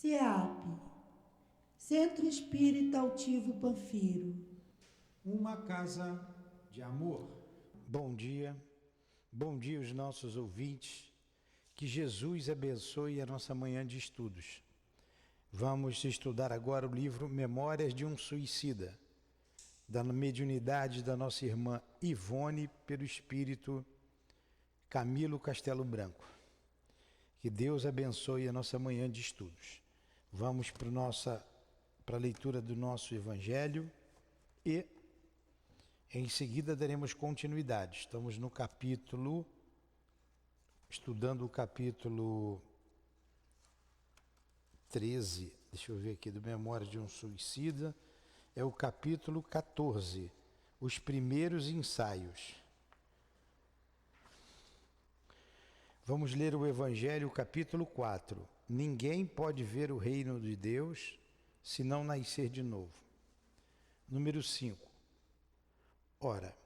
CEAP, Centro Espírita Altivo Panfiro. Uma casa de amor. Bom dia aos nossos ouvintes. Que Jesus abençoe a nossa manhã de estudos. Vamos estudar agora o livro Memórias de um Suicida, da mediunidade da nossa irmã Ivone, pelo espírito Camilo Castelo Branco. Que Deus abençoe a nossa manhã de estudos. Vamos para a leitura do nosso Evangelho e em seguida daremos continuidade. Estamos no capítulo, estudando o capítulo 13, deixa eu ver aqui, do Memórias de um Suicida, é o capítulo 14, os primeiros ensaios. Vamos ler o Evangelho, capítulo 4. Ninguém pode ver o reino de Deus se não nascer de novo. Número 5. Ora,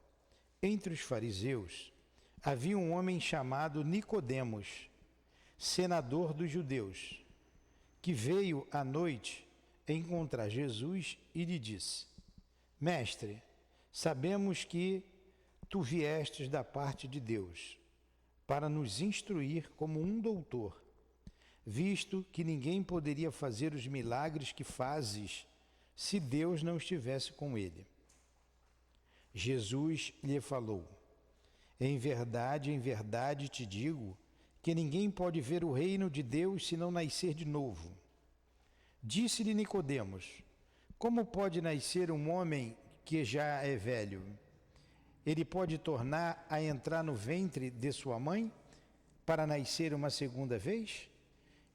entre os fariseus havia um homem chamado Nicodemos, senador dos judeus, que veio à noite encontrar Jesus e lhe disse: Mestre, sabemos que tu viestes da parte de Deus para nos instruir como um doutor, visto que ninguém poderia fazer os milagres que fazes se Deus não estivesse com ele. Jesus lhe falou: em verdade te digo que ninguém pode ver o reino de Deus se não nascer de novo. Disse-lhe Nicodemos: como pode nascer um homem que já é velho? Ele pode tornar a entrar no ventre de sua mãe para nascer uma segunda vez?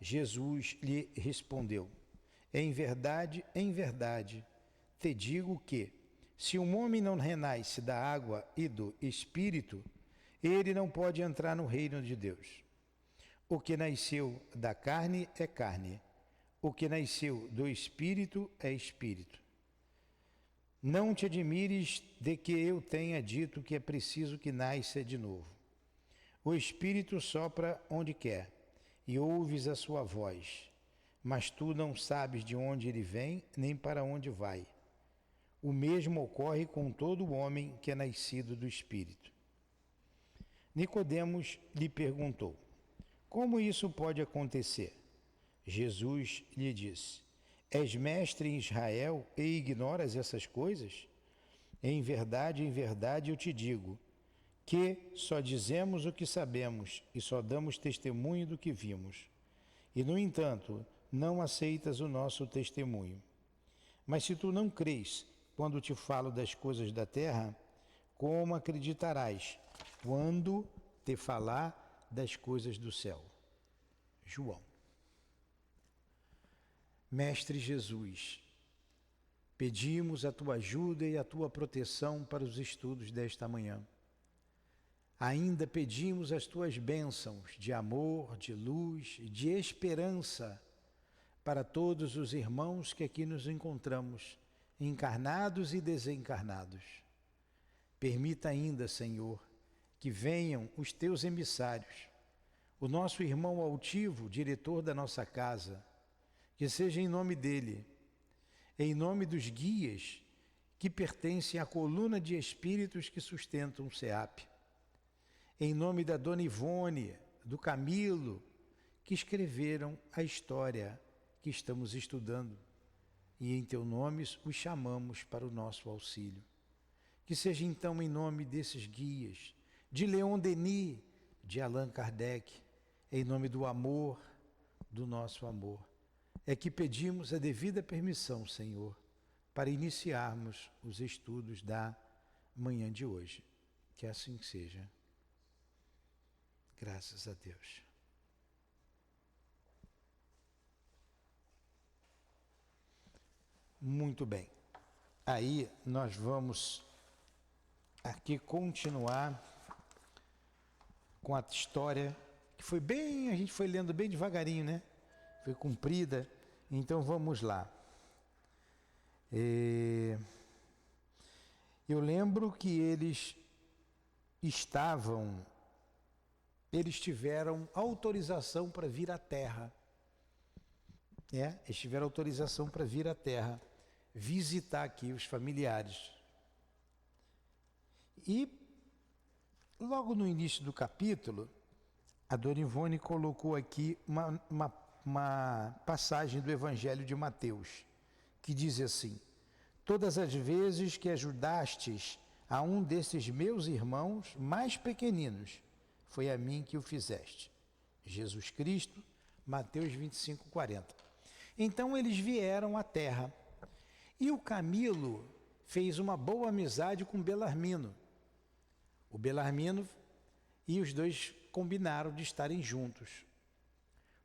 Jesus lhe respondeu: em verdade, te digo que, se um homem não renasce da água e do Espírito, ele não pode entrar no reino de Deus. O que nasceu da carne é carne, o que nasceu do Espírito é Espírito. Não te admires de que eu tenha dito que é preciso que nasça de novo. O Espírito sopra onde quer, e ouves a sua voz, mas tu não sabes de onde ele vem, nem para onde vai. O mesmo ocorre com todo homem que é nascido do Espírito. Nicodemos lhe perguntou: como isso pode acontecer? Jesus lhe disse: és mestre em Israel e ignoras essas coisas? Em verdade eu te digo que só dizemos o que sabemos e só damos testemunho do que vimos. E, no entanto, não aceitas o nosso testemunho. Mas se tu não crês quando te falo das coisas da terra, como acreditarás quando te falar das coisas do céu? João. Mestre Jesus, pedimos a tua ajuda e a tua proteção para os estudos desta manhã. Ainda pedimos as tuas bênçãos de amor, de luz e de esperança para todos os irmãos que aqui nos encontramos, encarnados e desencarnados. Permita ainda, Senhor, que venham os teus emissários, o nosso irmão altivo, diretor da nossa casa, que seja em nome dele, em nome dos guias que pertencem à coluna de espíritos que sustentam o SEAP, em nome da Dona Ivone, do Camilo, que escreveram a história que estamos estudando, e em teu nome os chamamos para o nosso auxílio. Que seja então em nome desses guias, de Leon Denis, de Allan Kardec, em nome do amor, do nosso amor, é que pedimos a devida permissão, Senhor, para iniciarmos os estudos da manhã de hoje. Que assim seja. Graças a Deus. Muito bem. Aí nós vamos aqui continuar com a história que foi bem, a gente foi lendo bem devagarinho, né? Foi comprida, então vamos lá. Eu lembro que eles tiveram autorização para vir à Terra. Eles tiveram autorização para vir à terra, visitar aqui os familiares. E logo no início do capítulo, a Dona Ivone colocou aqui uma passagem do Evangelho de Mateus, que diz assim: todas as vezes que ajudastes a um desses meus irmãos mais pequeninos, foi a mim que o fizeste. Jesus Cristo, Mateus 25, 40. Então eles vieram à terra, e o Camilo fez uma boa amizade com Belarmino. O Belarmino e os dois combinaram de estarem juntos.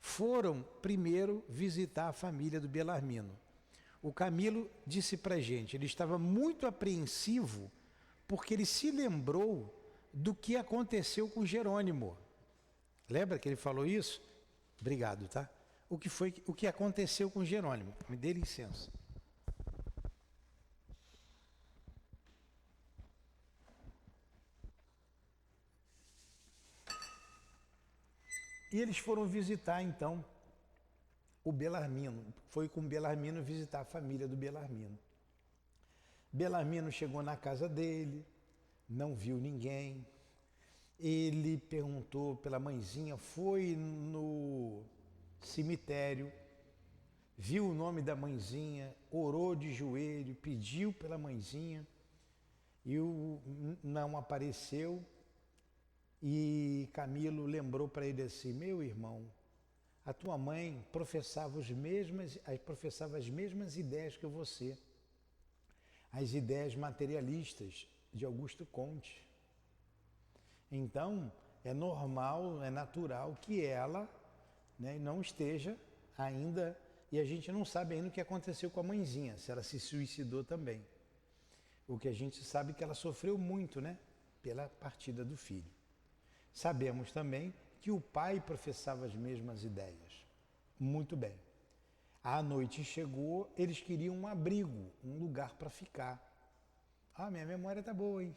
Foram primeiro visitar a família do Belarmino. O Camilo disse para a gente, ele estava muito apreensivo, porque ele se lembrou do que aconteceu com Jerônimo. Lembra que ele falou isso? Obrigado, tá? O que aconteceu com Jerônimo? Me dê licença. E eles foram visitar, então, o Belarmino. Foi com o Belarmino visitar a família do Belarmino. Belarmino chegou na casa dele, não viu ninguém. Ele perguntou pela mãezinha, foi no cemitério, viu o nome da mãezinha, orou de joelho, pediu pela mãezinha, e não apareceu. E Camilo lembrou para ele assim: meu irmão, a tua mãe professava as mesmas ideias que você, as ideias materialistas de Augusto Comte. Então, é normal, é natural que ela, né, não esteja ainda, e a gente não sabe ainda o que aconteceu com a mãezinha, se ela se suicidou também. O que a gente sabe é que ela sofreu muito, né, pela partida do filho. Sabemos também que o pai professava as mesmas ideias. Muito bem. A noite chegou, eles queriam um abrigo, um lugar para ficar. Ah, minha memória está boa, hein?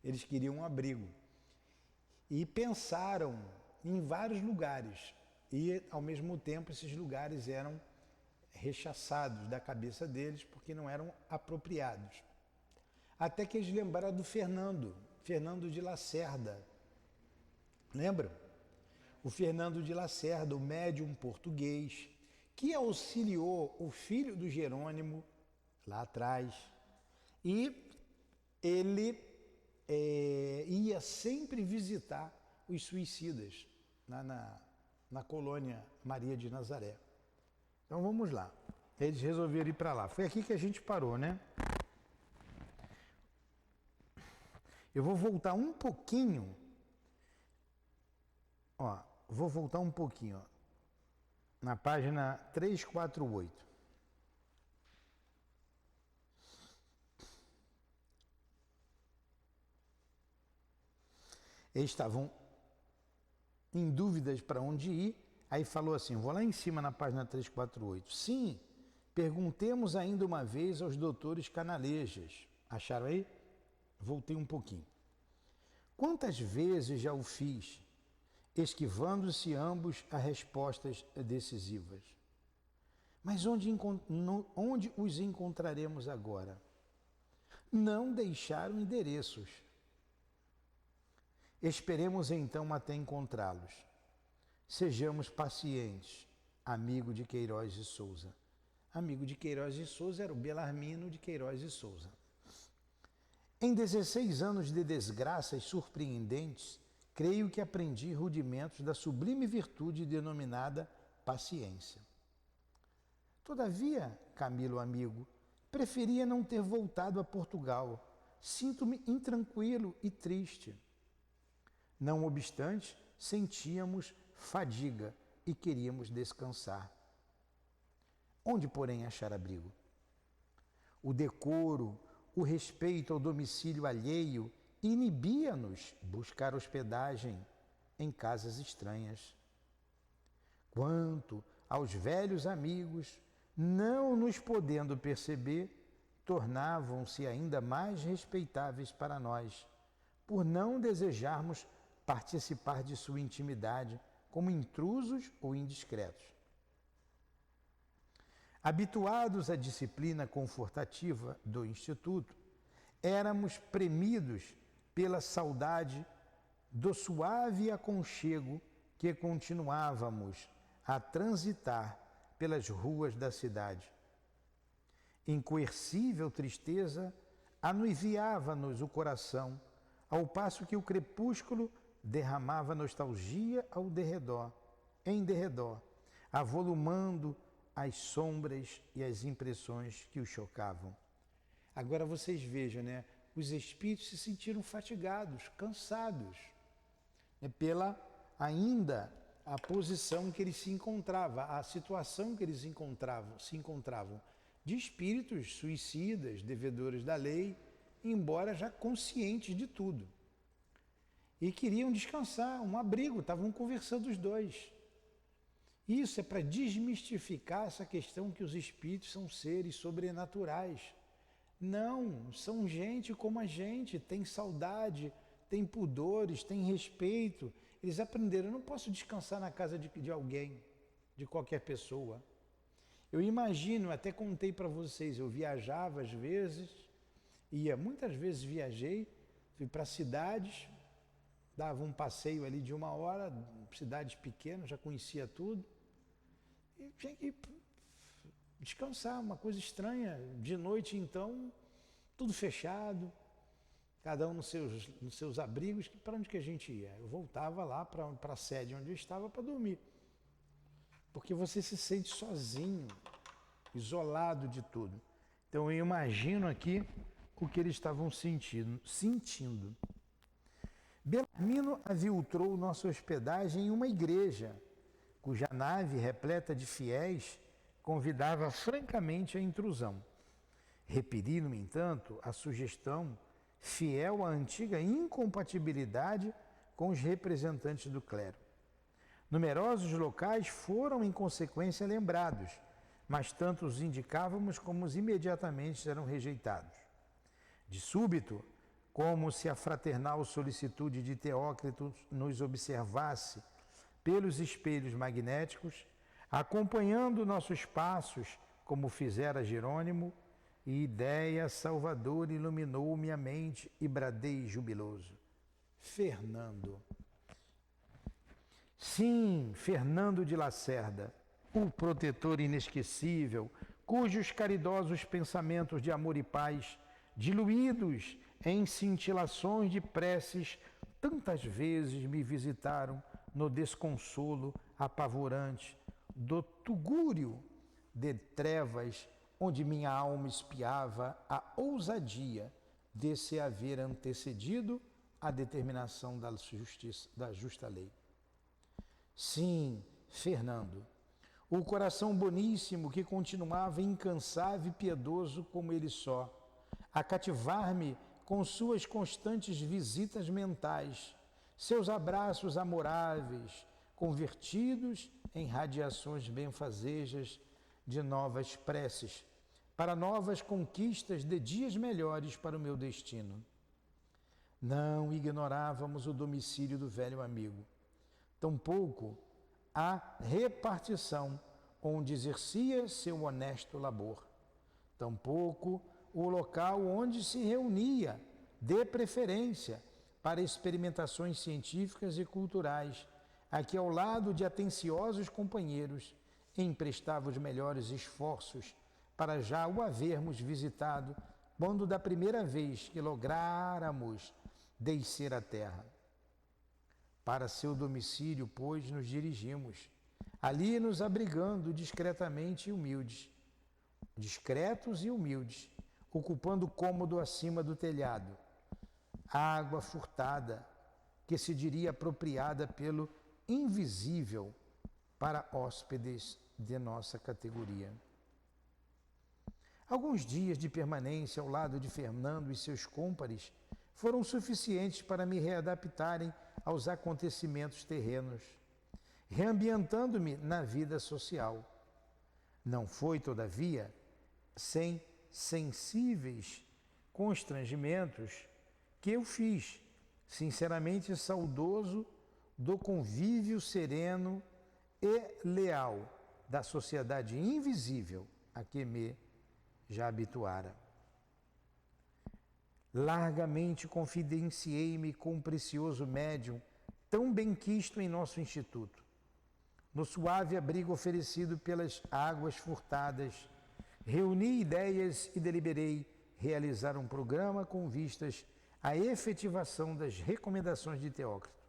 Eles queriam um abrigo. E pensaram em vários lugares. E, ao mesmo tempo, esses lugares eram rechaçados da cabeça deles porque não eram apropriados. Até que eles lembraram do Fernando de Lacerda. Lembram? O Fernando de Lacerda, o médium português, que auxiliou o filho do Jerônimo lá atrás. E ele ia sempre visitar os suicidas na colônia Maria de Nazaré. Então vamos lá. Eles resolveram ir para lá. Foi aqui que a gente parou, né? Eu vou voltar um pouquinho. Vou voltar um pouquinho. Na página 348. Eles estavam em dúvidas para onde ir, aí falou assim, vou lá em cima na página 348. Sim, perguntemos ainda uma vez aos doutores Canalejas. Acharam aí? Voltei um pouquinho. Quantas vezes já o fiz, esquivando-se ambos a respostas decisivas? Mas onde os encontraremos agora? Não deixaram endereços. Esperemos então até encontrá-los. Sejamos pacientes, amigo de Queiroz e Souza. Amigo de Queiroz e Souza era o Belarmino de Queiroz e Souza. Em 16 anos de desgraças surpreendentes, creio que aprendi rudimentos da sublime virtude denominada paciência. Todavia, Camilo amigo, preferia não ter voltado a Portugal. Sinto-me intranquilo e triste. Não obstante, sentíamos fadiga e queríamos descansar. Onde, porém, achar abrigo? O decoro, o respeito ao domicílio alheio inibia-nos buscar hospedagem em casas estranhas. Quanto aos velhos amigos, não nos podendo perceber, tornavam-se ainda mais respeitáveis para nós, por não desejarmos participar de sua intimidade como intrusos ou indiscretos. Habituados à disciplina confortativa do Instituto, éramos premidos pela saudade do suave aconchego que continuávamos a transitar pelas ruas da cidade. Incoercível tristeza anuviava-nos o coração, ao passo que o crepúsculo derramava nostalgia em derredor, avolumando as sombras e as impressões que o chocavam. Agora vocês vejam, né? Os espíritos se sentiram fatigados, cansados, né? Pela ainda a posição que eles se encontravam, a situação que eles se encontravam de espíritos suicidas, devedores da lei, embora já conscientes de tudo. E queriam descansar, um abrigo, estavam conversando os dois. Isso é para desmistificar essa questão que os espíritos são seres sobrenaturais. Não, são gente como a gente, tem saudade, tem pudores, tem respeito. Eles aprenderam, eu não posso descansar na casa de alguém, de qualquer pessoa. Eu imagino, até contei para vocês, eu viajava às vezes, muitas vezes viajei, fui para cidades, dava um passeio ali de 1 hora, cidades pequenas, já conhecia tudo, e tinha que descansar, uma coisa estranha. De noite, então, tudo fechado, cada um nos seus abrigos. Para onde que a gente ia? Eu voltava lá para a sede onde eu estava para dormir. Porque você se sente sozinho, isolado de tudo. Então eu imagino aqui o que eles estavam sentindo. Belarmino aviltrou nossa hospedagem em uma igreja, cuja nave, repleta de fiéis, convidava francamente a intrusão. Repeli, no entanto, a sugestão, fiel à antiga incompatibilidade com os representantes do clero. Numerosos locais foram, em consequência, lembrados, mas tanto os indicávamos como os imediatamente eram rejeitados. De súbito, como se a fraternal solicitude de Teócrito nos observasse pelos espelhos magnéticos, acompanhando nossos passos, como fizera Jerônimo, e ideia salvadora iluminou minha mente e bradei jubiloso. Fernando. Sim, Fernando de Lacerda, o protetor inesquecível, cujos caridosos pensamentos de amor e paz, diluídos em cintilações de preces, tantas vezes me visitaram no desconsolo apavorante do tugúrio de trevas, onde minha alma espiava a ousadia de se haver antecedido a determinação da justa lei. Sim, Fernando, o coração boníssimo que continuava incansável e piedoso como ele só, a cativar-me com suas constantes visitas mentais, seus abraços amoráveis, convertidos em radiações benfazejas de novas preces, para novas conquistas de dias melhores para o meu destino. Não ignorávamos o domicílio do velho amigo, tampouco a repartição onde exercia seu honesto labor, tampouco o local onde se reunia, de preferência, para experimentações científicas e culturais, a que, ao lado de atenciosos companheiros, emprestava os melhores esforços para já o havermos visitado, quando da primeira vez que lográramos descer a terra. Para seu domicílio, pois, nos dirigimos, ali nos abrigando discretos e humildes, ocupando cômodo acima do telhado, água furtada, que se diria apropriada pelo invisível para hóspedes de nossa categoria. Alguns dias de permanência ao lado de Fernando e seus cômpares foram suficientes para me readaptarem aos acontecimentos terrenos, reambientando-me na vida social. Não foi, todavia, sem sensíveis constrangimentos que eu fiz, sinceramente saudoso do convívio sereno e leal da sociedade invisível a que me já habituara. Largamente confidenciei-me com um precioso médium tão benquisto em nosso instituto. No suave abrigo oferecido pelas águas furtadas, reuni ideias e deliberei realizar um programa com vistas à efetivação das recomendações de Teócrito.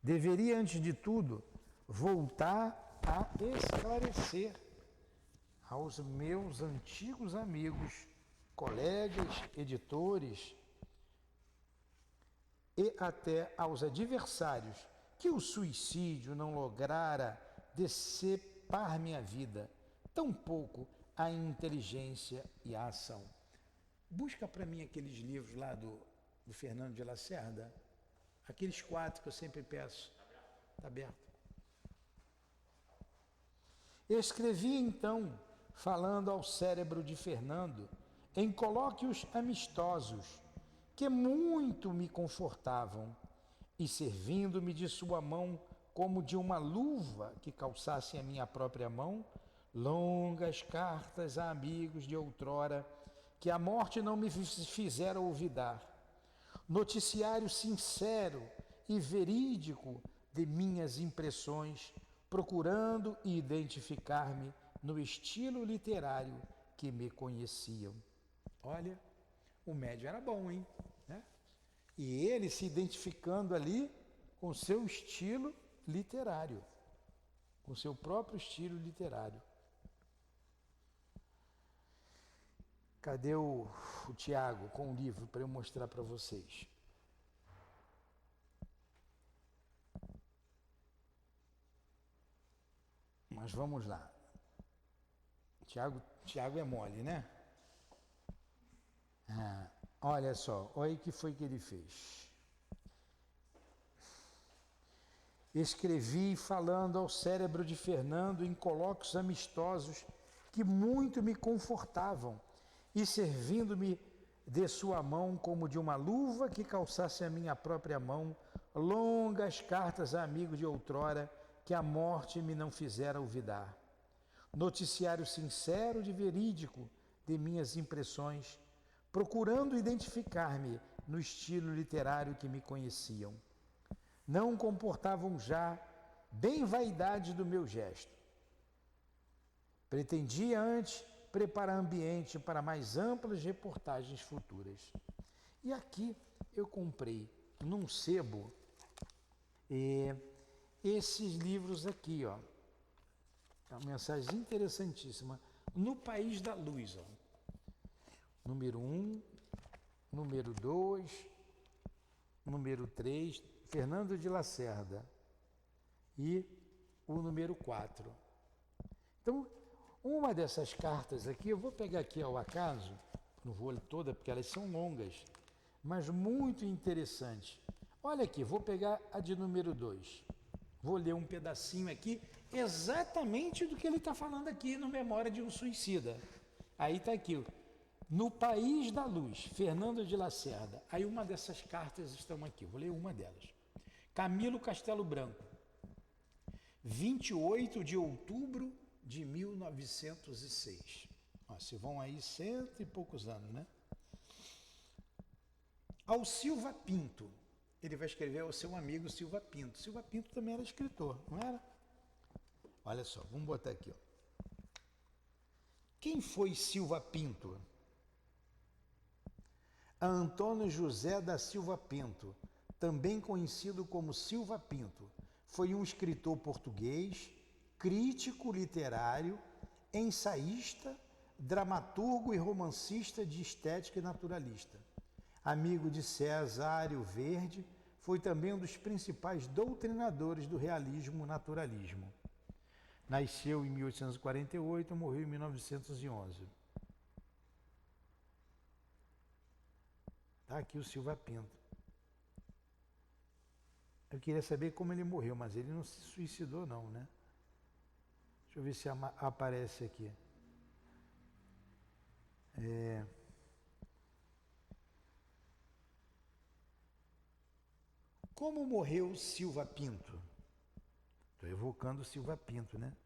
Deveria, antes de tudo, voltar a esclarecer aos meus antigos amigos, colegas, editores e até aos adversários que o suicídio não lograra decepar minha vida, tampouco a inteligência e a ação. Busca para mim aqueles livros lá do Fernando de Lacerda, aqueles 4 que eu sempre peço. Está aberto. Escrevi então, falando ao cérebro de Fernando, em colóquios amistosos, que muito me confortavam, e servindo-me de sua mão como de uma luva que calçasse a minha própria mão, longas cartas a amigos de outrora, que a morte não me fizera olvidar, noticiário sincero e verídico de minhas impressões, procurando identificar-me no estilo literário que me conheciam. Olha, o médium era bom, hein? Né? E ele se identificando ali com seu estilo literário, com seu próprio estilo literário. Cadê o Tiago com o livro para eu mostrar para vocês? Mas vamos lá. Tiago é mole, né? Olha só, olha o que foi que ele fez. Escrevi falando ao cérebro de Fernando em colóquios amistosos que muito me confortavam e servindo-me de sua mão como de uma luva que calçasse a minha própria mão, longas cartas a amigos de outrora que a morte me não fizera olvidar. Noticiário sincero e verídico de minhas impressões, procurando identificar-me no estilo literário que me conheciam. Não comportavam já bem vaidade do meu gesto. Pretendia antes preparar ambiente para mais amplas reportagens futuras. E aqui eu comprei num sebo esses livros aqui, ó. Uma mensagem interessantíssima. No País da Luz, ó. Número 1, número 2, número 3, Fernando de Lacerda. E o número 4. Então, uma dessas cartas aqui, eu vou pegar aqui ao acaso, não vou ler toda porque elas são longas, mas muito interessante. Olha aqui, vou pegar a de número 2. Vou ler um pedacinho aqui, exatamente do que ele está falando aqui no Memória de um Suicida. Aí está aqui, no País da Luz, Fernando de Lacerda. Aí uma dessas cartas estão aqui, vou ler uma delas. Camilo Castelo Branco, 28 de outubro de 1906. Ó, se vão aí 100 e poucos anos, né? Ao Silva Pinto. Ele vai escrever ao seu amigo Silva Pinto. Silva Pinto também era escritor, não era? Olha só, vamos botar aqui, ó. Quem foi Silva Pinto? Antônio José da Silva Pinto, também conhecido como Silva Pinto, foi um escritor português, crítico literário, ensaísta, dramaturgo e romancista de estética e naturalista. Amigo de Cesário Verde, foi também um dos principais doutrinadores do realismo naturalismo. Nasceu em 1848 e morreu em 1911. Está aqui o Silva Pinto. Eu queria saber como ele morreu, mas ele não se suicidou não, né? Deixa eu ver se aparece aqui. Como morreu Silva Pinto? Estou evocando Silva Pinto, né?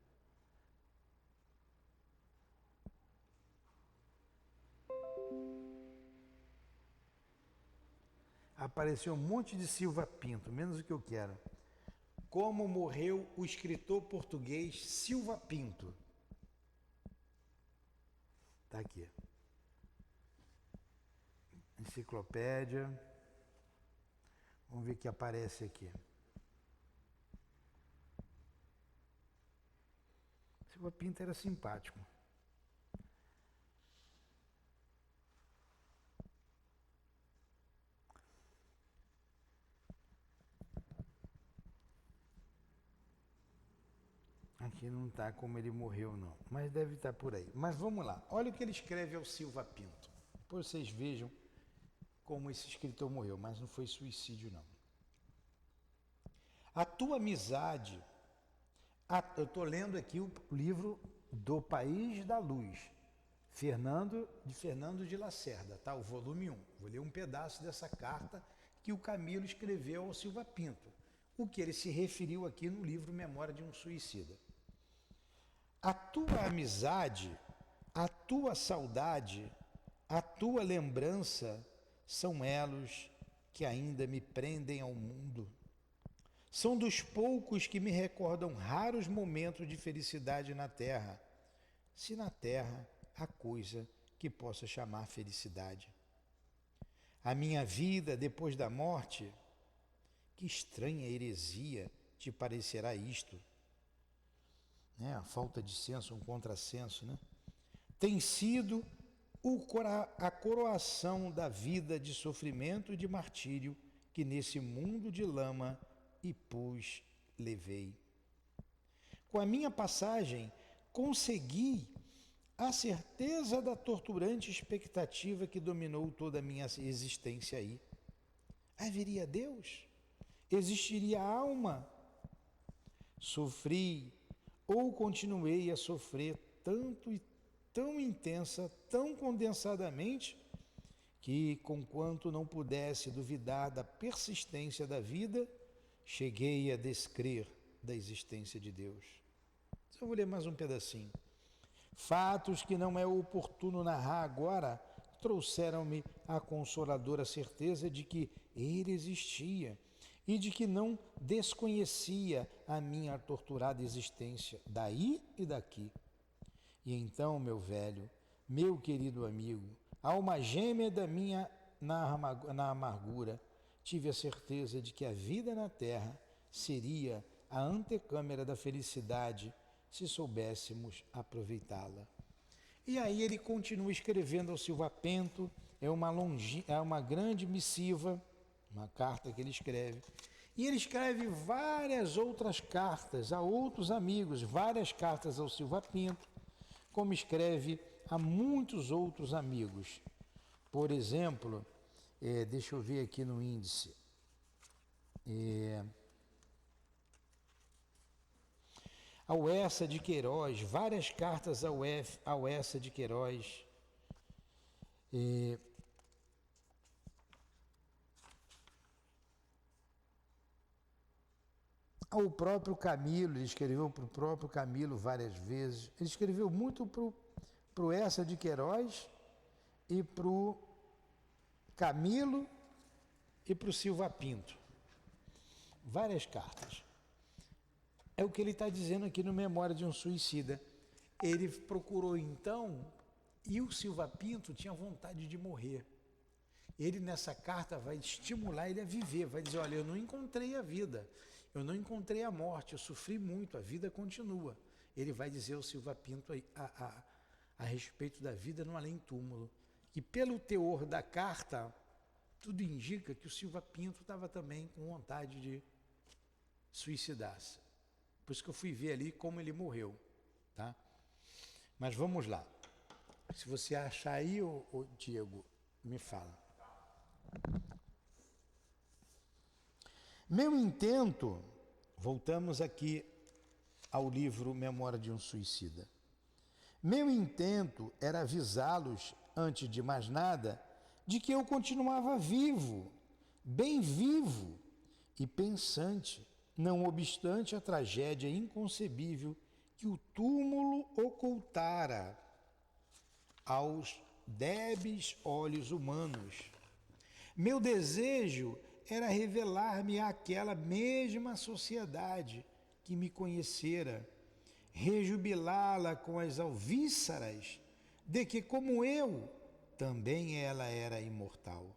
apareceu um monte de Silva Pinto, menos o que eu quero. Como morreu o escritor português Silva Pinto? Está aqui. Enciclopédia. Vamos ver o que aparece aqui. Silva Pinto era simpático. Aqui não está como ele morreu, não. Mas deve estar por aí. Mas vamos lá. Olha o que ele escreve ao Silva Pinto. Depois vocês vejam como esse escritor morreu. Mas não foi suicídio, não. A tua amizade... eu estou lendo aqui o livro do País da Luz. De Fernando de Lacerda, tá? O volume 1. Vou ler um pedaço dessa carta que o Camilo escreveu ao Silva Pinto. O que ele se referiu aqui no livro Memória de um Suicida. A tua amizade, a tua saudade, a tua lembrança são elos que ainda me prendem ao mundo. São dos poucos que me recordam raros momentos de felicidade na terra, se na terra há coisa que possa chamar felicidade. A minha vida depois da morte, que estranha heresia te parecerá isto? Né? A falta de senso, um contrassenso, né? Tem sido a coroação da vida de sofrimento e de martírio que nesse mundo de lama e pus levei. Com a minha passagem, consegui a certeza da torturante expectativa que dominou toda a minha existência aí. Haveria Deus? Existiria alma? Sofri ou continuei a sofrer tanto e tão intensa, tão condensadamente, que, conquanto não pudesse duvidar da persistência da vida, cheguei a descrer da existência de Deus. Eu vou ler mais um pedacinho. Fatos que não é oportuno narrar agora trouxeram-me a consoladora certeza de que Ele existia e de que não desconhecia a minha torturada existência daí e daqui. E então, meu velho, meu querido amigo, alma gêmea da minha na amargura, tive a certeza de que a vida na terra seria a antecâmara da felicidade se soubéssemos aproveitá-la. E aí ele continua escrevendo ao Silva Pinto, é uma grande missiva, uma carta que ele escreve. E ele escreve várias outras cartas a outros amigos, várias cartas ao Silva Pinto, como escreve a muitos outros amigos. Por exemplo, deixa eu ver aqui no índice. Ao Essa de Queiroz, várias cartas ao Essa de Queiroz. Ao próprio Camilo, ele escreveu para o próprio Camilo várias vezes. Ele escreveu muito para o Essa de Queiroz e para o Camilo e para o Silva Pinto. Várias cartas. É o que ele está dizendo aqui no Memória de um Suicida. Ele procurou então, e o Silva Pinto tinha vontade de morrer. Ele nessa carta vai estimular ele a viver, vai dizer, olha, eu não encontrei a vida, eu não encontrei a morte, eu sofri muito, a vida continua. Ele vai dizer ao Silva Pinto a respeito da vida no além-túmulo. E pelo teor da carta, tudo indica que o Silva Pinto estava também com vontade de suicidar-se. Por isso que eu fui ver ali como ele morreu, tá? Mas vamos lá. Se você achar aí, ô Diego, me fala. Meu intento, voltamos aqui ao livro Memória de um Suicida. Meu intento era avisá-los, antes de mais nada, de que eu continuava vivo, bem vivo e pensante, não obstante a tragédia inconcebível que o túmulo ocultara aos débeis olhos humanos. Meu desejo era revelar-me àquela mesma sociedade que me conhecera, rejubilá-la com as alvíceras de que, como eu, também ela era imortal.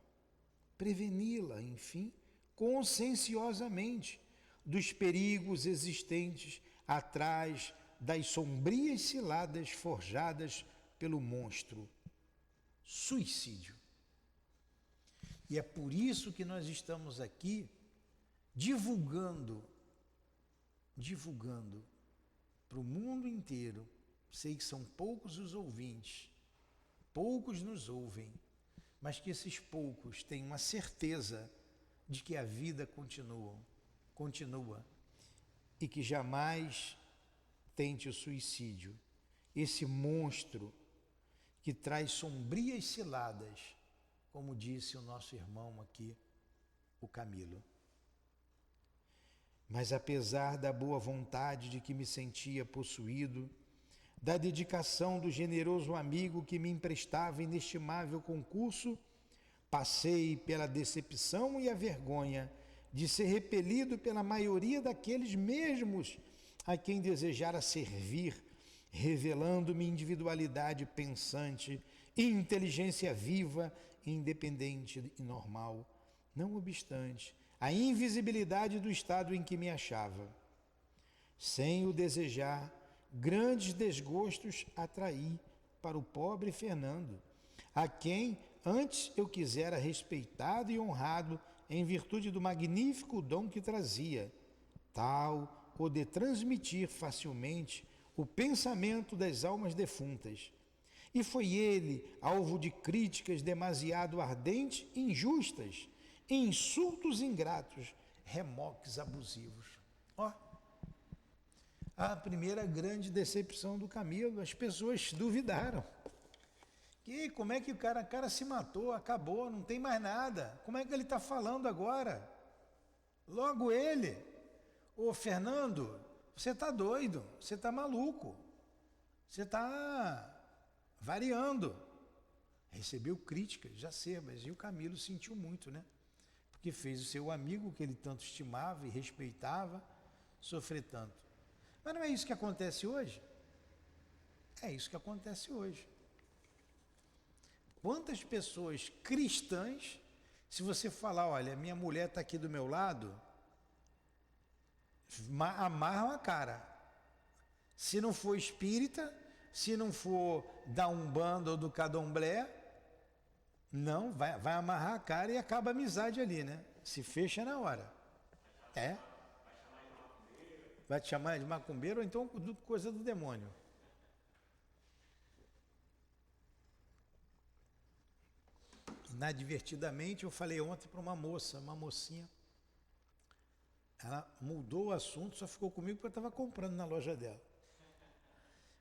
Preveni-la, enfim, conscienciosamente, dos perigos existentes atrás das sombrias ciladas forjadas pelo monstro suicídio. E é por isso que nós estamos aqui divulgando para o mundo inteiro. Sei que são poucos os ouvintes, poucos nos ouvem, mas que esses poucos têm uma certeza de que a vida continua e que jamais tente o suicídio, esse monstro que traz sombrias ciladas, como disse o nosso irmão aqui, o Camilo. Mas apesar da boa vontade de que me sentia possuído, da dedicação do generoso amigo que me emprestava inestimável concurso, passei pela decepção e a vergonha de ser repelido pela maioria daqueles mesmos a quem desejara servir, revelando-me individualidade pensante, inteligência viva, independente e normal, não obstante a invisibilidade do estado em que me achava. Sem o desejar, grandes desgostos atraí para o pobre Fernando, a quem antes eu quisera respeitado e honrado em virtude do magnífico dom que trazia, tal o de transmitir facilmente o pensamento das almas defuntas. E foi ele alvo de críticas demasiado ardentes e injustas, insultos ingratos, remoques abusivos. Ó, a primeira grande decepção do Camilo, as pessoas duvidaram. E como é que o cara se matou, acabou, não tem mais nada. Como é que ele está falando agora? Logo ele, ô Fernando, você está doido, você está maluco, você está variando. Recebeu críticas acerbas e o Camilo sentiu muito, né? Porque fez o seu amigo, que ele tanto estimava e respeitava, sofrer tanto. Mas não é isso que acontece hoje? É isso que acontece hoje. Quantas pessoas cristãs, se você falar, olha, minha mulher está aqui do meu lado, amarram a cara. Se não for espírita, se não for da Umbanda ou do Candomblé, não, vai amarrar a cara e acaba a amizade ali, né? Se fecha na hora. É? Vai te chamar de macumbeiro ou então coisa do demônio. Inadvertidamente, eu falei ontem para uma mocinha, ela mudou o assunto, só ficou comigo porque eu estava comprando na loja dela.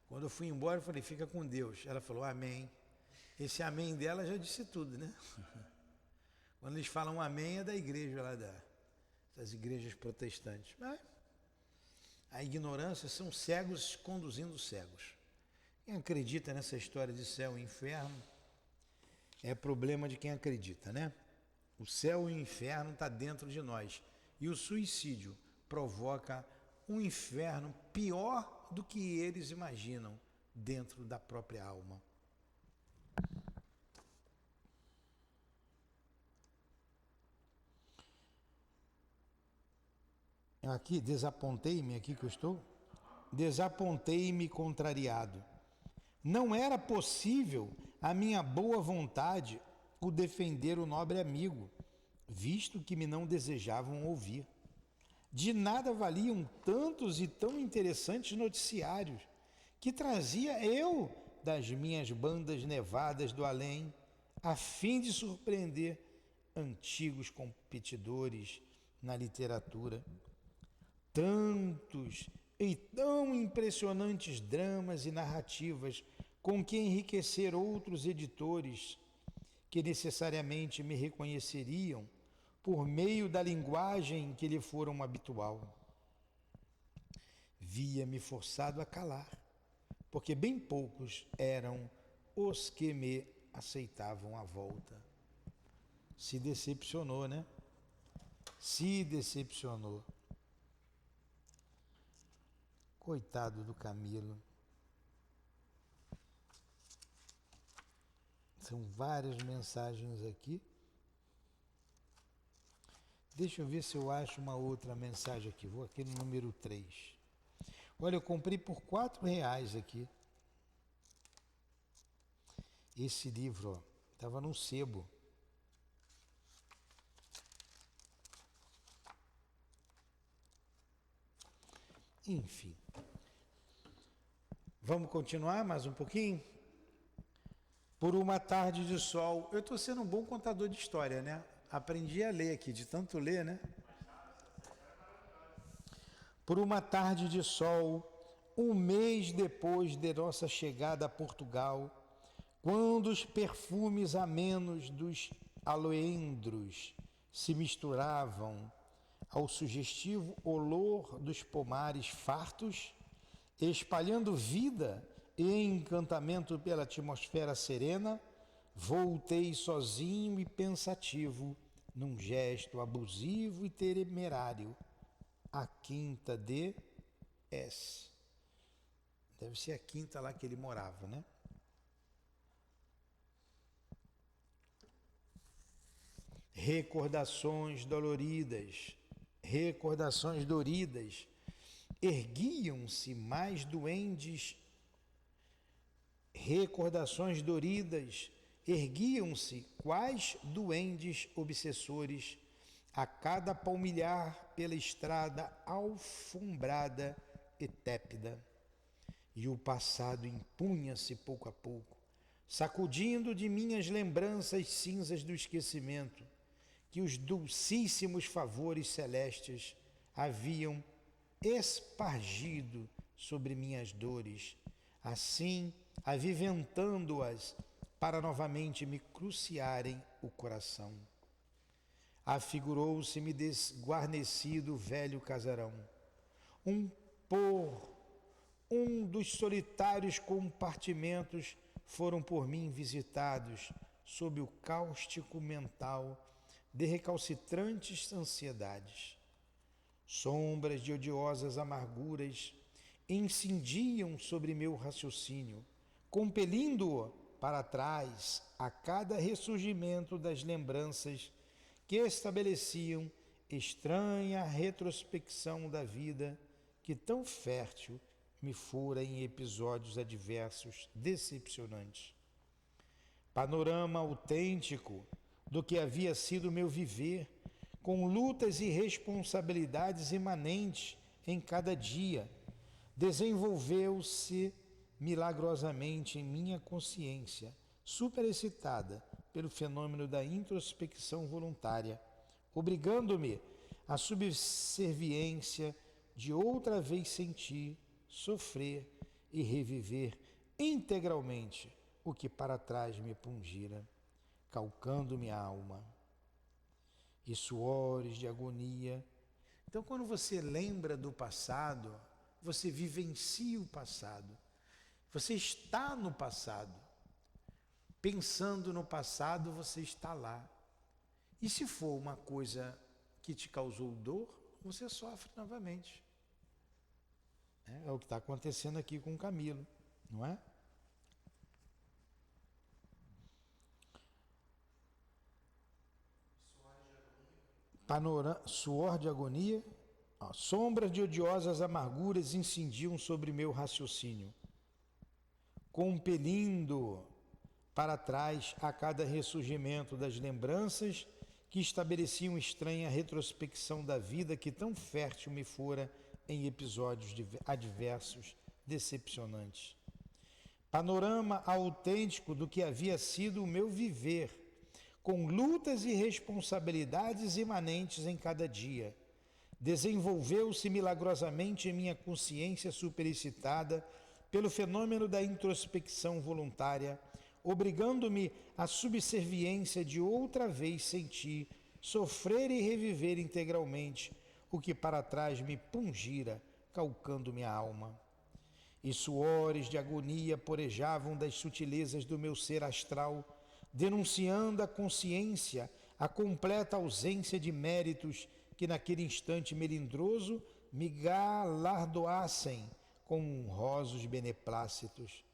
Quando eu fui embora, eu falei, fica com Deus. Ela falou, amém. Esse amém dela já disse tudo, né? Quando eles falam amém, é da igreja lá das igrejas protestantes. Mas a ignorância são cegos conduzindo cegos. Quem acredita nessa história de céu e inferno é problema de quem acredita, né? O céu e o inferno está dentro de nós. E o suicídio provoca um inferno pior do que eles imaginam dentro da própria alma. Aqui, desapontei-me, aqui que eu estou. Desapontei-me contrariado. Não era possível a minha boa vontade o defender o nobre amigo, visto que me não desejavam ouvir. De nada valiam tantos e tão interessantes noticiários que trazia eu das minhas bandas nevadas do além, a fim de surpreender antigos competidores na literatura. Tantos e tão impressionantes dramas e narrativas com que enriquecer outros editores que necessariamente me reconheceriam por meio da linguagem que lhe foram habitual. Via-me forçado a calar, porque bem poucos eram os que me aceitavam à volta. Se decepcionou, né? Se decepcionou. Coitado do Camilo. São várias mensagens aqui. Deixa eu ver se eu acho uma outra mensagem aqui. Vou aqui no número 3. Olha, eu comprei por R$4 aqui. Esse livro, ó, estava num sebo. Enfim. Vamos continuar mais um pouquinho? Por uma tarde de sol. Eu estou sendo um bom contador de história, né? Aprendi a ler aqui, de tanto ler, né? Por uma tarde de sol, um mês depois de nossa chegada a Portugal, quando os perfumes amenos dos aloendros se misturavam ao sugestivo olor dos pomares fartos, espalhando vida e encantamento pela atmosfera serena, voltei sozinho e pensativo, num gesto abusivo e temerário, à quinta de S. Deve ser a quinta lá que ele morava, né? Recordações doridas, erguiam-se mais duendes, erguiam-se quais duendes obsessores a cada palmilhar pela estrada alfombrada e tépida. E o passado impunha-se pouco a pouco, sacudindo de minhas lembranças cinzas do esquecimento, que os dulcíssimos favores celestes haviam espargido sobre minhas dores, assim aviventando-as para novamente me cruciarem o coração. Afigurou-se-me desguarnecido velho casarão, um dos solitários compartimentos foram por mim visitados sob o cáustico mental de recalcitrantes ansiedades. Sombras de odiosas amarguras incendiam sobre meu raciocínio, compelindo-o para trás a cada ressurgimento das lembranças que estabeleciam estranha retrospecção da vida que tão fértil me fora em episódios adversos decepcionantes. Panorama autêntico do que havia sido meu viver, com lutas e responsabilidades imanentes em cada dia, desenvolveu-se milagrosamente em minha consciência, superexcitada pelo fenômeno da introspecção voluntária, obrigando-me à subserviência de outra vez sentir, sofrer e reviver integralmente o que para trás me pungira, calcando minha alma. E suores de agonia. Então, quando você lembra do passado, você vivencia o passado. Você está no passado. Pensando no passado, você está lá. E se for uma coisa que te causou dor, você sofre novamente. É o que está acontecendo aqui com o Camilo, não é? Suor de agonia, sombras de odiosas amarguras incidiam sobre meu raciocínio, compelindo para trás a cada ressurgimento das lembranças que estabeleciam estranha retrospecção da vida que tão fértil me fora em episódios adversos, decepcionantes. Panorama autêntico do que havia sido o meu viver, com lutas e responsabilidades imanentes em cada dia. Desenvolveu-se milagrosamente em minha consciência superexcitada pelo fenômeno da introspecção voluntária, obrigando-me à subserviência de outra vez sentir, sofrer e reviver integralmente o que para trás me pungira, calcando minha alma. E suores de agonia porejavam das sutilezas do meu ser astral, denunciando à consciência a completa ausência de méritos que naquele instante melindroso me galardoassem com honrosos beneplácitos.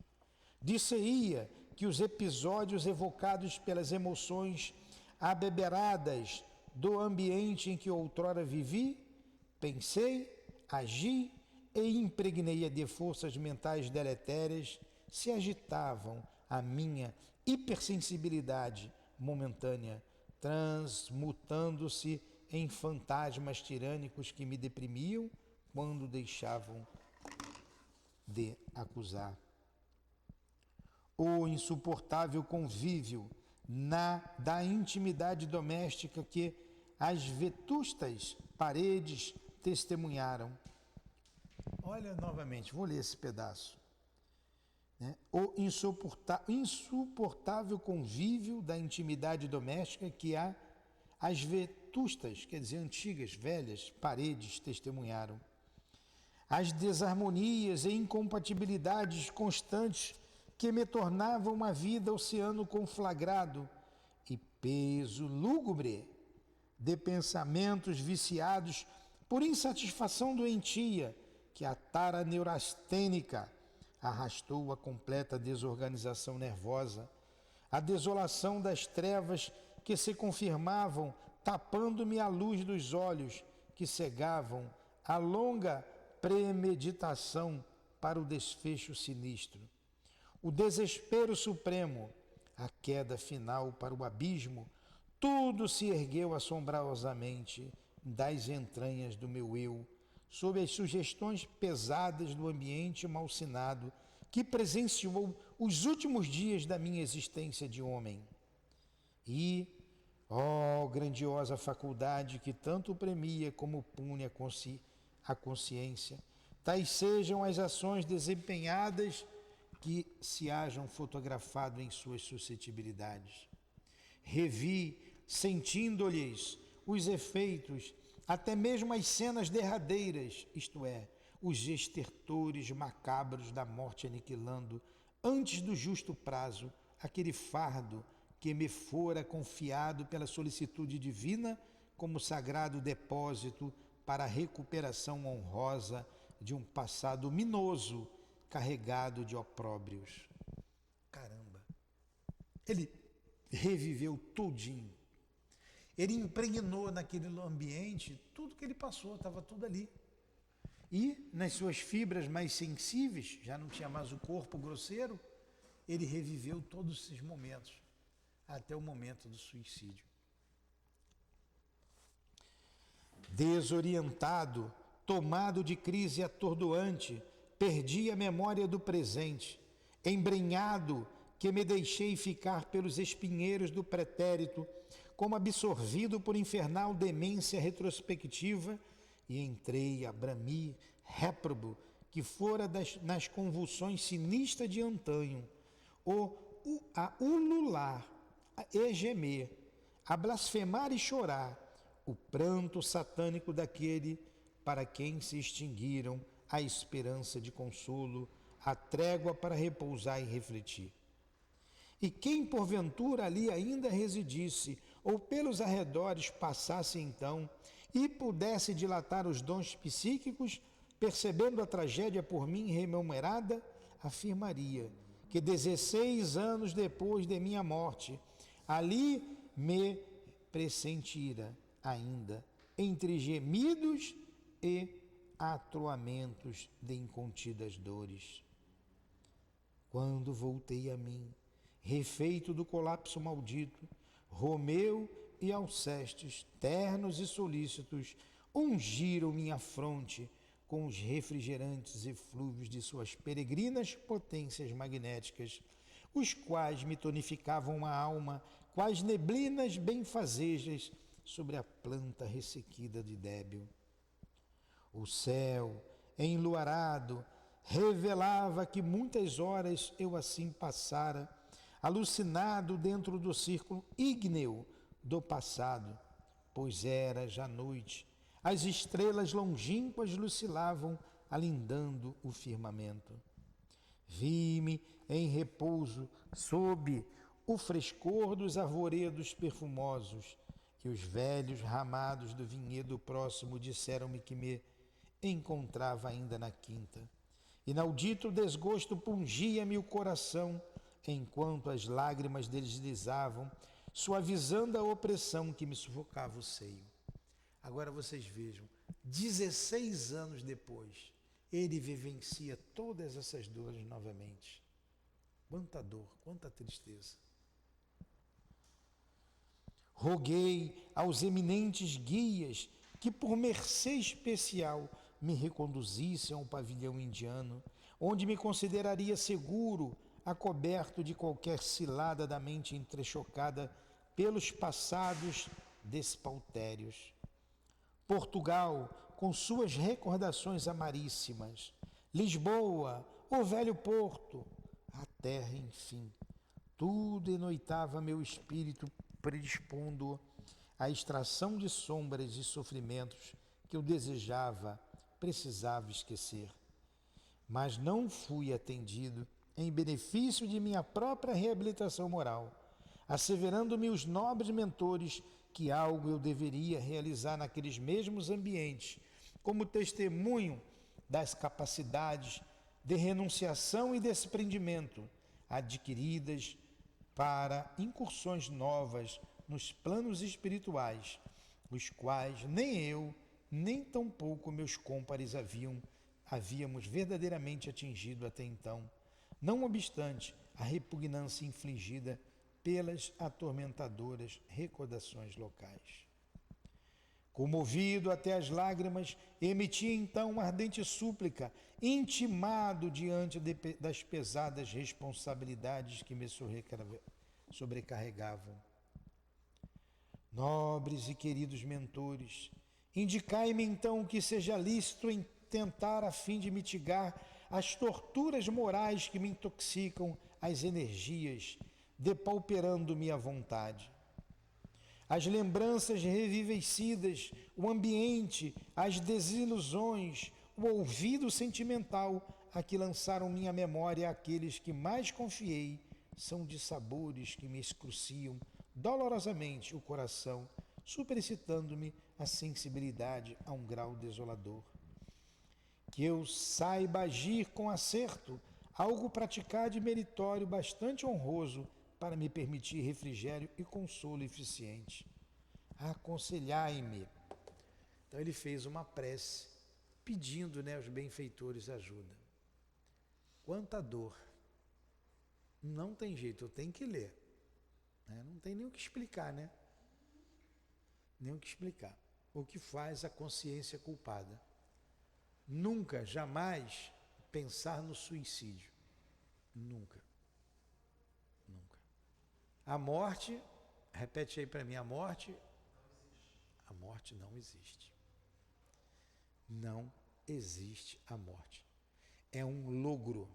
Dir-se-ia que os episódios evocados pelas emoções abeberadas do ambiente em que outrora vivi, pensei, agi e impregnei-a de forças mentais deletérias, se agitavam a minha hipersensibilidade momentânea, transmutando-se em fantasmas tirânicos que me deprimiam quando deixavam de acusar. O insuportável convívio da intimidade doméstica que as vetustas paredes testemunharam. Olha novamente, vou ler esse pedaço. O insuportável convívio da intimidade doméstica que as vetustas, quer dizer, antigas, velhas, paredes testemunharam. As desarmonias e incompatibilidades constantes que me tornavam uma vida oceano conflagrado e peso lúgubre de pensamentos viciados por insatisfação doentia que a tara neurastênica arrastou a completa desorganização nervosa, a desolação das trevas que se confirmavam, tapando-me a luz dos olhos que cegavam a longa premeditação para o desfecho sinistro. O desespero supremo, a queda final para o abismo, tudo se ergueu assombrosamente das entranhas do meu eu, sob as sugestões pesadas do ambiente malsinado que presenciou os últimos dias da minha existência de homem. E, ó grandiosa faculdade que tanto premia como pune a consciência, tais sejam as ações desempenhadas que se hajam fotografado em suas suscetibilidades. Revi, sentindo-lhes os efeitos, até mesmo as cenas derradeiras, isto é, os estertores macabros da morte aniquilando, antes do justo prazo, aquele fardo que me fora confiado pela solicitude divina como sagrado depósito para a recuperação honrosa de um passado minoso carregado de opróbrios. Caramba! Ele reviveu tudinho. Ele impregnou naquele ambiente tudo que ele passou, estava tudo ali. E nas suas fibras mais sensíveis, já não tinha mais o corpo grosseiro, ele reviveu todos esses momentos, até o momento do suicídio. Desorientado, tomado de crise atordoante, perdi a memória do presente, embrenhado que me deixei ficar pelos espinheiros do pretérito, como absorvido por infernal demência retrospectiva, e entrei a bramir, réprobo, que fora nas convulsões sinistras de antanho, a ulular, a gemer, a blasfemar e chorar, o pranto satânico daquele para quem se extinguiram a esperança de consolo, a trégua para repousar e refletir. E quem porventura ali ainda residisse, ou pelos arredores passasse então, e pudesse dilatar os dons psíquicos, percebendo a tragédia por mim rememorada, afirmaria que 16 anos depois de minha morte, ali me pressentira ainda, entre gemidos e atroamentos de incontidas dores. Quando voltei a mim, refeito do colapso maldito, Romeu e Alcestes, ternos e solícitos, ungiram minha fronte com os refrigerantes eflúvios de suas peregrinas potências magnéticas, os quais me tonificavam a alma, quais neblinas benfazejas sobre a planta ressequida de débil. O céu, enluarado, revelava que muitas horas eu assim passara, alucinado dentro do círculo ígneo do passado, pois era já noite, as estrelas longínquas lucilavam, alindando o firmamento. Vi-me em repouso, sob o frescor dos arvoredos perfumosos, E os velhos ramados do vinhedo próximo disseram-me que me encontrava ainda na quinta. Inaudito desgosto pungia-me o coração, enquanto as lágrimas deslizavam, suavizando a opressão que me sufocava o seio. Agora vocês vejam, 16 anos depois, ele vivencia todas essas dores novamente. Quanta dor, quanta tristeza. Roguei aos eminentes guias que, por mercê especial, me reconduzissem ao pavilhão indiano, onde me consideraria seguro, acoberto de qualquer cilada da mente entrechocada pelos passados despautérios. Portugal, com suas recordações amaríssimas, Lisboa, o velho Porto, a terra, enfim, tudo enoitava meu espírito, predispondo à extração de sombras e sofrimentos que eu precisava esquecer. Mas não fui atendido em benefício de minha própria reabilitação moral, asseverando-me os nobres mentores que algo eu deveria realizar naqueles mesmos ambientes, como testemunho das capacidades de renunciação e desprendimento adquiridas para incursões novas nos planos espirituais, os quais nem eu, nem tampouco meus cômpares havíamos verdadeiramente atingido até então, não obstante a repugnância infligida pelas atormentadoras recordações locais. Comovido até as lágrimas, emiti então uma ardente súplica, intimado diante das pesadas responsabilidades que me sobrecarregavam. Nobres e queridos mentores, indicai-me então o que seja lícito em tentar a fim de mitigar as torturas morais que me intoxicam as energias, depauperando-me a vontade. As lembranças revivecidas, o ambiente, as desilusões, o ouvido sentimental a que lançaram minha memória aqueles que mais confiei, são de sabores que me excruciam dolorosamente o coração, superexcitando-me a sensibilidade a um grau desolador. Que eu saiba agir com acerto, algo praticar de meritório bastante honroso para me permitir refrigério e consolo eficiente. Aconselhai-me. Então ele fez uma prece, pedindo, aos benfeitores ajuda. Quanta dor. Não tem jeito, eu tenho que ler. Não tem nem o que explicar, Nem o que explicar. O que faz a consciência culpada. Nunca, jamais pensar no suicídio. Nunca. A morte, repete aí para mim, a morte não existe. Não existe a morte. É um logro.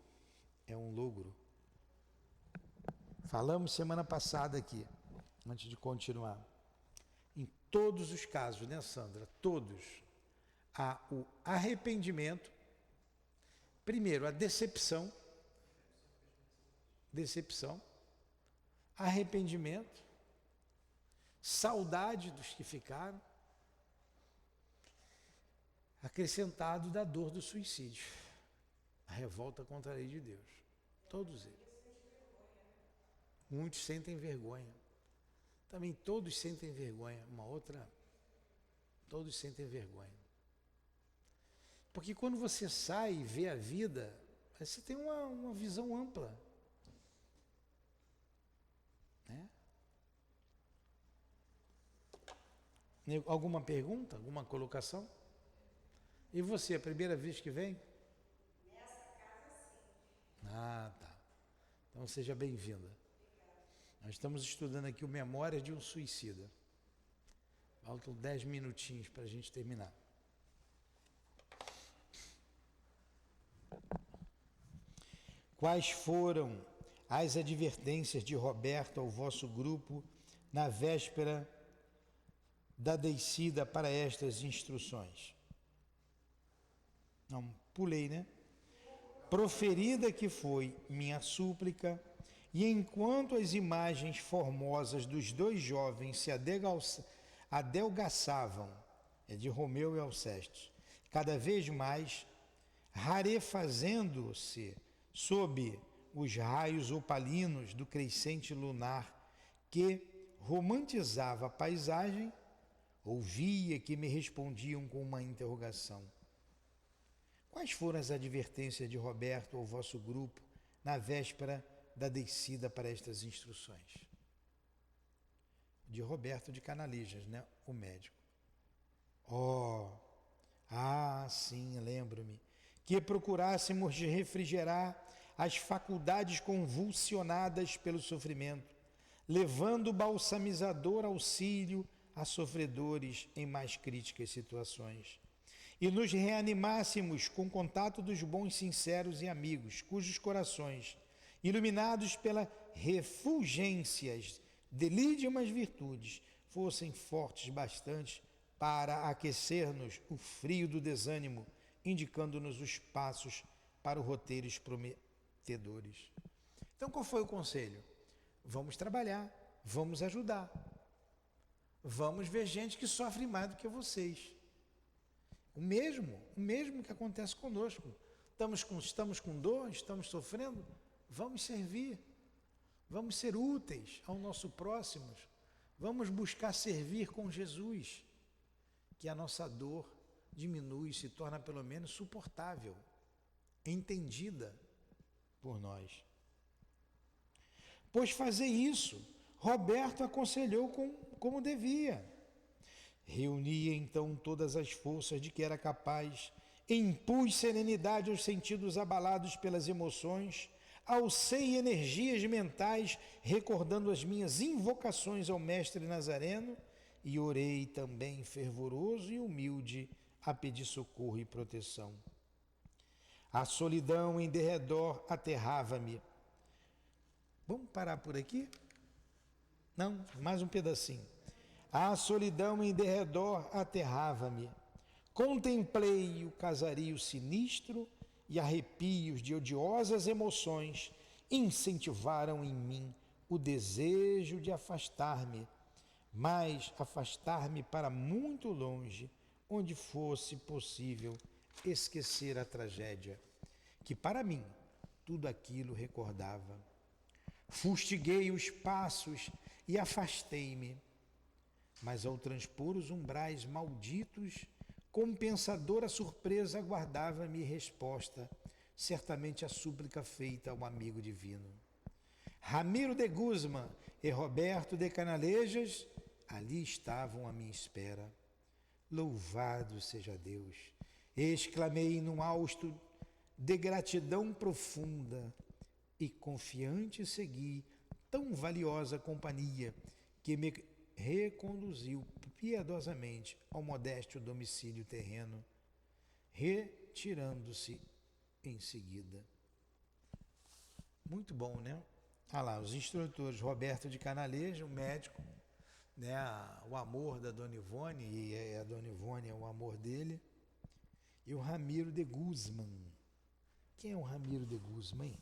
Falamos semana passada aqui, antes de continuar. Em todos os casos, Sandra? Todos. Há o arrependimento, primeiro a decepção, arrependimento, saudade dos que ficaram, acrescentado da dor do suicídio, a revolta contra a lei de Deus. Todos eles. Muitos sentem vergonha. Também todos sentem vergonha. Todos sentem vergonha. Porque quando você sai e vê a vida, você tem uma visão ampla. Alguma pergunta? Alguma colocação? E você, a primeira vez que vem? Nessa casa, sim. Ah, tá. Então seja bem-vinda. Nós estamos estudando aqui o Memórias de um Suicida. Faltam 10 minutinhos para a gente terminar. Quais foram as advertências de Roberto ao vosso grupo na véspera da descida para estas instruções? Não, pulei, Proferida que foi minha súplica, e enquanto as imagens formosas dos dois jovens se adelgaçavam, é de Romeu e Alcestes, cada vez mais rarefazendo-se sob os raios opalinos do crescente lunar que romantizava a paisagem, ouvia que me respondiam com uma interrogação. Quais foram as advertências de Roberto ao vosso grupo na véspera da descida para estas instruções? De Roberto de Canalejas, né? O médico. Sim, lembro-me. Que procurássemos refrigerar as faculdades convulsionadas pelo sofrimento, levando balsamizador auxílio a sofredores em mais críticas situações. E nos reanimássemos com contato dos bons, sinceros e amigos, cujos corações, iluminados pelas refulgências de lídimas virtudes, fossem fortes bastante para aquecer-nos o frio do desânimo, indicando-nos os passos para os roteiros prometedores. Então, qual foi o conselho? Vamos trabalhar, vamos ajudar. Vamos ver gente que sofre mais do que vocês. O mesmo que acontece conosco. Estamos com dor, estamos sofrendo, vamos servir. Vamos ser úteis ao nosso próximo. Vamos buscar servir com Jesus, que a nossa dor diminui e se torna pelo menos suportável, entendida por nós. Pois fazer isso, Roberto aconselhou como devia. Reunia então todas as forças de que era capaz, impus serenidade aos sentidos abalados pelas emoções, alcei energias mentais, recordando as minhas invocações ao Mestre Nazareno, e orei também fervoroso e humilde a pedir socorro e proteção. A solidão em derredor aterrava-me. Vamos parar por aqui? Não, mais um pedacinho. A solidão em derredor aterrava-me. Contemplei o casario sinistro e arrepios de odiosas emoções incentivaram em mim o desejo de afastar-me, mas afastar-me para muito longe, onde fosse possível esquecer a tragédia, que para mim tudo aquilo recordava. Fustiguei os passos e afastei-me, mas ao transpor os umbrais malditos, compensadora surpresa aguardava-me resposta, certamente a súplica feita ao amigo divino. Ramiro de Guzmán e Roberto de Canalejas ali estavam à minha espera. Louvado seja Deus! Exclamei num hausto de gratidão profunda e confiante segui tão valiosa companhia que me reconduziu piedosamente ao modesto domicílio terreno, retirando-se em seguida. Muito bom, né? Lá, os instrutores, Roberto de Canalejas, o médico, né? O amor da Dona Ivone, e a Dona Ivone é o amor dele, e o Ramiro de Guzmán. Quem é o Ramiro de Guzmán?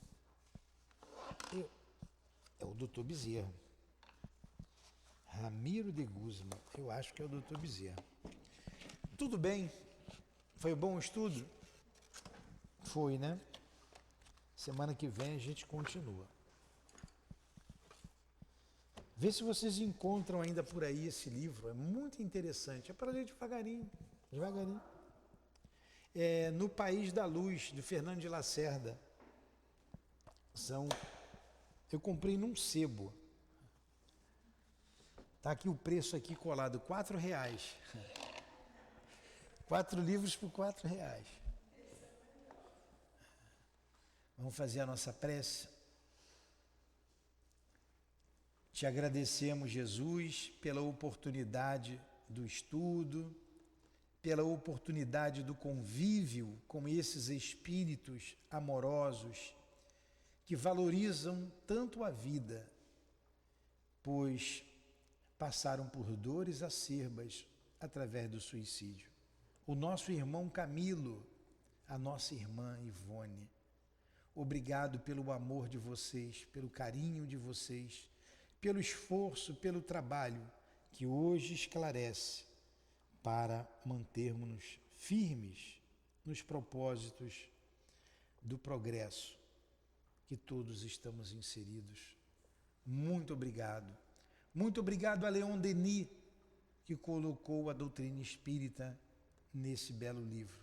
É o Dr. Bezerra. Ramiro de Guzmán, eu acho que é o Dr. Bezerra. Tudo bem? Foi bom o estudo? Foi, né? Semana que vem a gente continua. Vê se vocês encontram ainda por aí esse livro, é muito interessante. É para ler devagarinho, devagarinho. É No País da Luz, de Fernando de Lacerda. Eu comprei num sebo. Está aqui o preço aqui colado, R$4. 4 livros por R$4. Vamos fazer a nossa prece. Te agradecemos, Jesus, pela oportunidade do estudo, pela oportunidade do convívio com esses espíritos amorosos que valorizam tanto a vida, pois passaram por dores acerbas através do suicídio. O nosso irmão Camilo, a nossa irmã Ivone, obrigado pelo amor de vocês, pelo carinho de vocês, pelo esforço, pelo trabalho que hoje esclarece para mantermos-nos firmes nos propósitos do progresso que todos estamos inseridos. Muito obrigado. Muito obrigado a Leon Denis, que colocou a doutrina espírita nesse belo livro.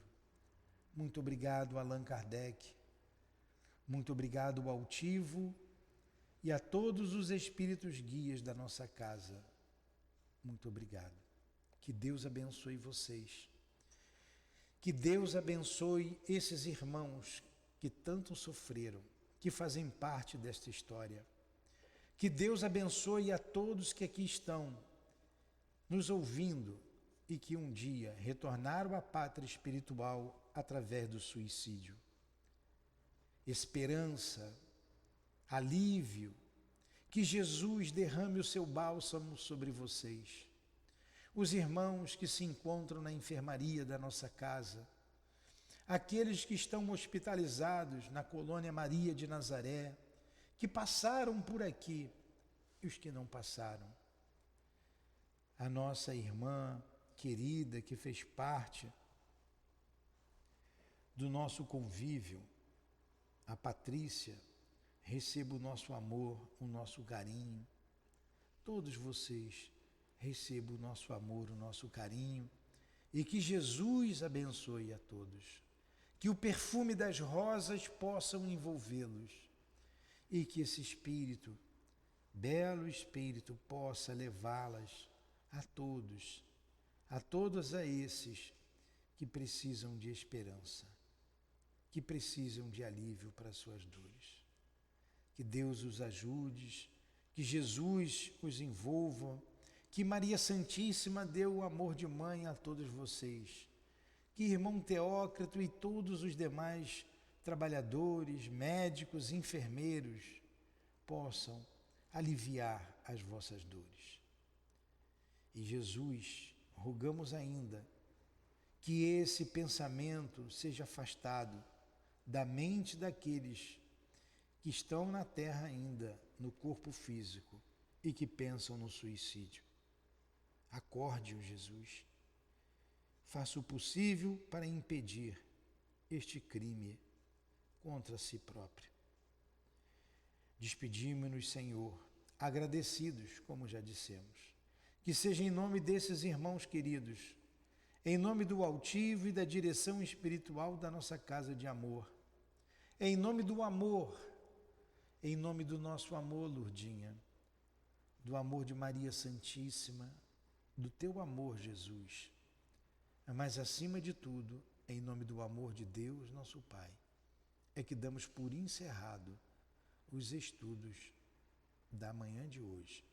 Muito obrigado a Allan Kardec. Muito obrigado ao Altivo e a todos os espíritos guias da nossa casa. Muito obrigado. Que Deus abençoe vocês. Que Deus abençoe esses irmãos que tanto sofreram, que fazem parte desta história. Que Deus abençoe a todos que aqui estão nos ouvindo e que um dia retornaram à pátria espiritual através do suicídio. Esperança, alívio, que Jesus derrame o seu bálsamo sobre vocês. Os irmãos que se encontram na enfermaria da nossa casa, aqueles que estão hospitalizados na colônia Maria de Nazaré, que passaram por aqui e os que não passaram. A nossa irmã querida que fez parte do nosso convívio, a Patrícia, receba o nosso amor, o nosso carinho. Todos vocês recebam o nosso amor, o nosso carinho e que Jesus abençoe a todos. Que o perfume das rosas possam envolvê-los e que esse Espírito, belo Espírito, possa levá-las a todos a esses que precisam de esperança, que precisam de alívio para suas dores. Que Deus os ajude, que Jesus os envolva, que Maria Santíssima dê o amor de mãe a todos vocês, que irmão Teócrito e todos os demais trabalhadores, médicos, enfermeiros possam aliviar as vossas dores. E Jesus, rogamos ainda que esse pensamento seja afastado da mente daqueles que estão na terra ainda, no corpo físico, e que pensam no suicídio. Acorde-o, Jesus. Faça o possível para impedir este crime contra si próprio. Despedimos-nos, Senhor, agradecidos, como já dissemos. Que seja em nome desses irmãos queridos, em nome do Altivo e da direção espiritual da nossa casa de amor, em nome do amor, em nome do nosso amor, Lourdinha, do amor de Maria Santíssima, do teu amor, Jesus, mas acima de tudo, em nome do amor de Deus, nosso Pai, é que damos por encerrado os estudos da manhã de hoje,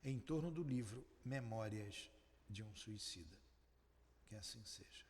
em torno do livro Memórias de um Suicida. Que assim seja.